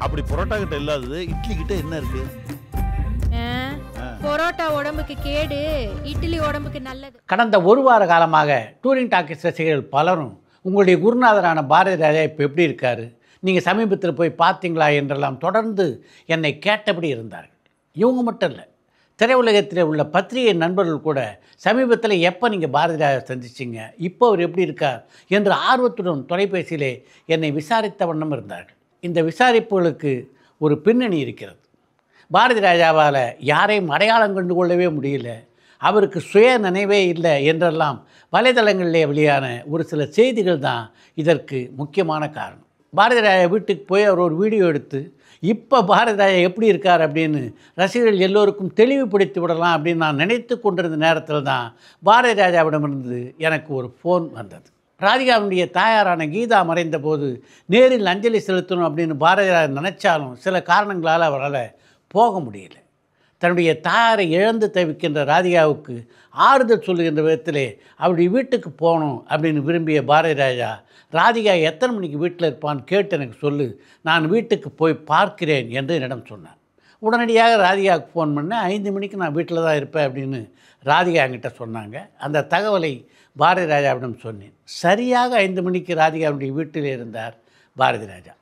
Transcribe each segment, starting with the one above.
அப்படி பரோட்டா கிட்ட இல்லாதது இட்லி கிட்ட என்ன இருக்கு? பரோட்டா உடம்புக்கு கேடு, இட்லி உடம்புக்கு நல்லது. கடந்த ஒரு வார காலமாக டூரிங் டாக்கீஸ் ரசிகர்கள் பலரும் உங்களுடைய குருநாதரான பாரதி ராஜா இப்போ எப்படி இருக்காரு, நீங்கள் சமீபத்தில் போய் பார்த்தீங்களா என்றெல்லாம் தொடர்ந்து என்னை கேட்டபடி இருந்தார்கள். இவங்க மட்டும் இல்லை, திரையுலகத்தில் உள்ள பத்திரிகை நண்பர்கள் கூட சமீபத்தில் எப்போ நீங்கள் பாரதி ராஜா சந்திச்சிங்க, இப்போ அவர் எப்படி இருக்கார் என்று ஆர்வத்துடன் தொலைபேசியிலே என்னை விசாரித்த வண்ணம் இருந்தார்கள். இந்த விசாரிப்புகளுக்கு ஒரு பின்னணி இருக்கிறது. பாரதி ராஜாவால் யாரையும் அடையாளம் கண்டு கொள்ளவே முடியல, அவருக்கு சுய நினைவே இல்லை என்றெல்லாம் வலைதளங்களிலே வெளியான ஒரு சில செய்திகள் தான் இதற்கு முக்கியமான காரணம். பாரதி ராஜா வீட்டுக்கு போய் அவர் ஒரு வீடியோ எடுத்து இப்போ பாரதி ராஜா எப்படி இருக்கார் அப்படின்னு ரசிகர்கள் எல்லோருக்கும் தெளிவுபடுத்தி விடலாம் அப்படின்னு நான் நினைத்து கொண்டிருந்த நேரத்தில் தான் பாரதி ராஜாவிடமிருந்து எனக்கு ஒரு ஃபோன் வந்தது. ராதிகாவுடைய தாயாரான கீதா மறைந்த போது நேரில் அஞ்சலி செலுத்தணும் அப்படின்னு பாரதி ராஜா நினைச்சாலும் சில காரணங்களால் அவரால் போக முடியல. தன்னுடைய தாயாரை இழந்து தவிக்கின்ற ராதிகாவுக்கு ஆறுதல் சொல்லுகின்ற விதத்திலே அவருடைய வீட்டுக்கு போகணும் அப்படின்னு விரும்பிய பாரதி ராஜா, ராதிகா எத்தனை மணிக்கு வீட்டில் இருப்பான்னு கேட்டு எனக்கு சொல்லு, நான் வீட்டுக்கு போய் பார்க்கிறேன் என்று என்னிடம் சொன்னார். உடனடியாக ராதிகாவுக்கு ஃபோன் பண்ணேன். 5 மணிக்கு நான் வீட்டில் தான் இருப்பேன் அப்படின்னு ராதிகா என்கிட்ட சொன்னாங்க. அந்த தகவலை பாரதி ராஜாவிடம் சொன்னேன். சரியாக 5 மணிக்கு ராதிகாவுடைய வீட்டில் இருந்தார் பாரதி ராஜா.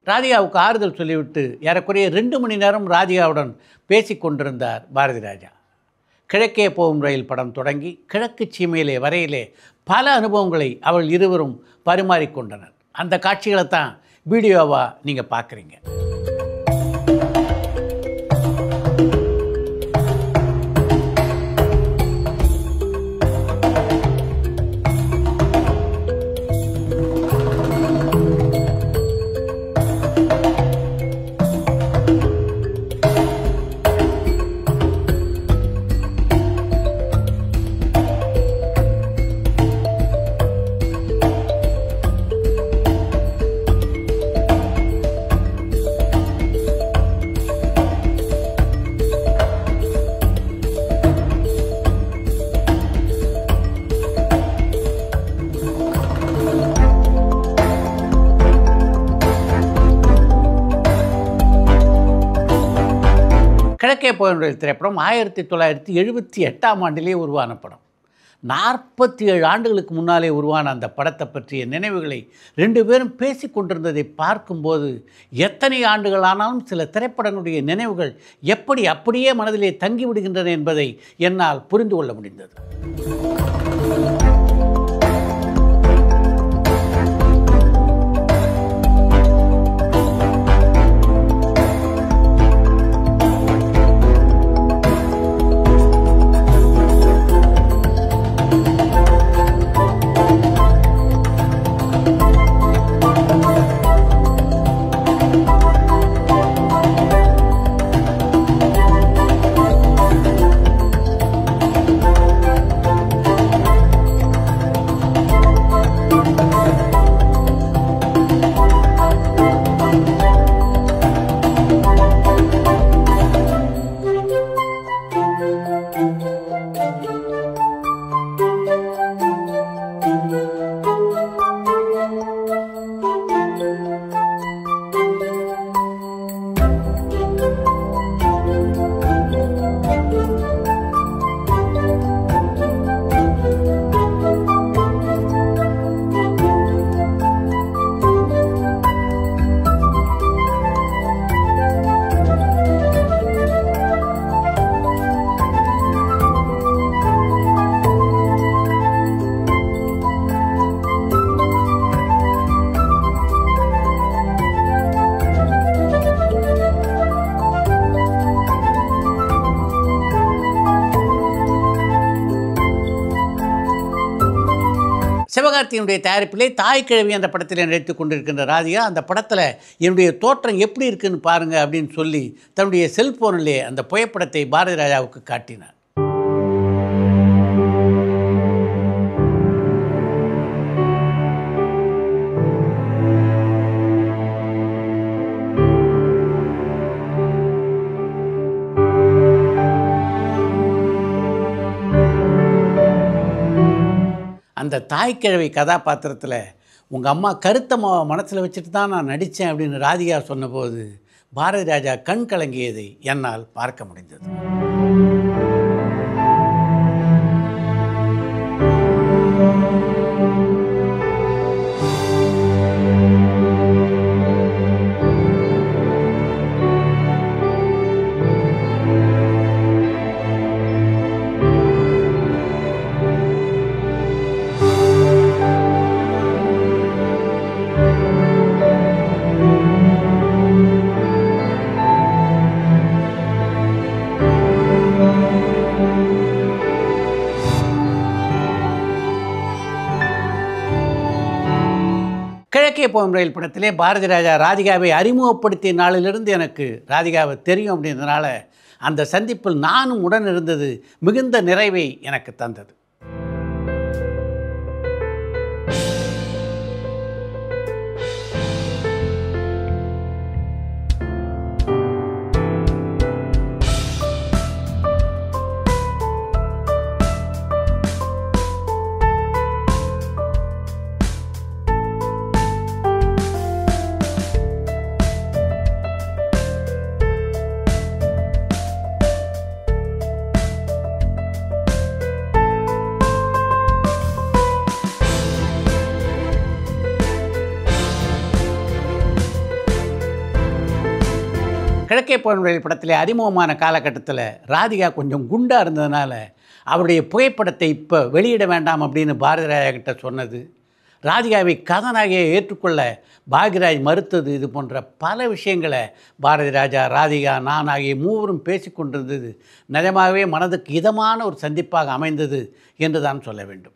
ராதிகாவுக்கு ஆறுதல் சொல்லிவிட்டு ஏறக்குறைய 2 மணி நேரம் ராதிகாவுடன் பேசி கொண்டிருந்தார் பாரதி ராஜா. கிழக்கே போகும் ரயில் படம் தொடங்கி கிழக்கு சீமையிலே வரையிலே பல அனுபவங்களை அவள் இருவரும் பரிமாறிக்கொண்டனர். அந்த காட்சிகளை தான் வீடியோவாக நீங்கள் பார்க்குறீங்க. கிழக்கே போகின்ற திரைப்படம் 1978ஆம் ஆண்டிலே உருவான படம். 47 ஆண்டுகளுக்கு முன்னாலே உருவான அந்த படத்தை பற்றிய நினைவுகளை 2 பேரும் பேசி கொண்டிருந்ததை பார்க்கும்போது எத்தனை ஆண்டுகள் ஆனாலும் சில திரைப்படங்களுடைய நினைவுகள் எப்படி அப்படியே மனதிலே தங்கிவிடுகின்றன என்பதை என்னால் புரிந்து கொள்ள முடிந்தது. சிவகார்த்தியினுடைய தயாரிப்பிலே தாய் கிழவி அந்த படத்தில் நடித்து கொண்டிருக்கின்ற ராதிகா அந்த படத்தில் என்னுடைய தோற்றம் எப்படி இருக்குன்னு பாருங்கள் அப்படின்னு சொல்லி தன்னுடைய செல்ஃபோனிலே அந்த புகைப்படத்தை பாரதி ராஜாவுக்கு காட்டினார். அந்த தாய்க்கிழவி கதாபாத்திரத்தில் உங்கள் அம்மா கருத்த மனசில் வச்சுட்டு தான் நான் நடித்தேன் அப்படின்னு ராதிகா சொன்னபோது பாரதி ராஜா கண் கலங்கியதை என்னால் பார்க்க முடிந்தது. கிழக்கே போகும் ரயில் படத்திலே பாரதி ராஜா ராதிகாவை அறிமுகப்படுத்திய நாளிலிருந்து எனக்கு ராதிகாவை தெரியும் அப்படின்றதுனால அந்த சந்திப்பில் நானும் உடன் இருந்தது மிகுந்த நிறைவை எனக்கு தந்தது. கிழக்கே போகும் ரயில் படத்தில் அறிமுகமான காலகட்டத்தில் ராதிகா கொஞ்சம் குண்டாக இருந்ததுனால அவருடைய புகைப்படத்தை இப்போ வெளியிட வேண்டாம் அப்படின்னு பாரதி ராஜா கிட்ட சொன்னது, ராதிகாவை கதாநாயகியை ஏற்றுக்கொள்ள பாக்யராஜ் மறுத்தது, இது போன்ற பல விஷயங்களை பாரதி ராஜா, ராதிகா, நான் ஆகிய மூவரும் பேசி கொண்டிருந்தது நிஜமாகவே மனதுக்கு இதமான ஒரு சந்திப்பாக அமைந்தது என்று தான் சொல்ல வேண்டும்.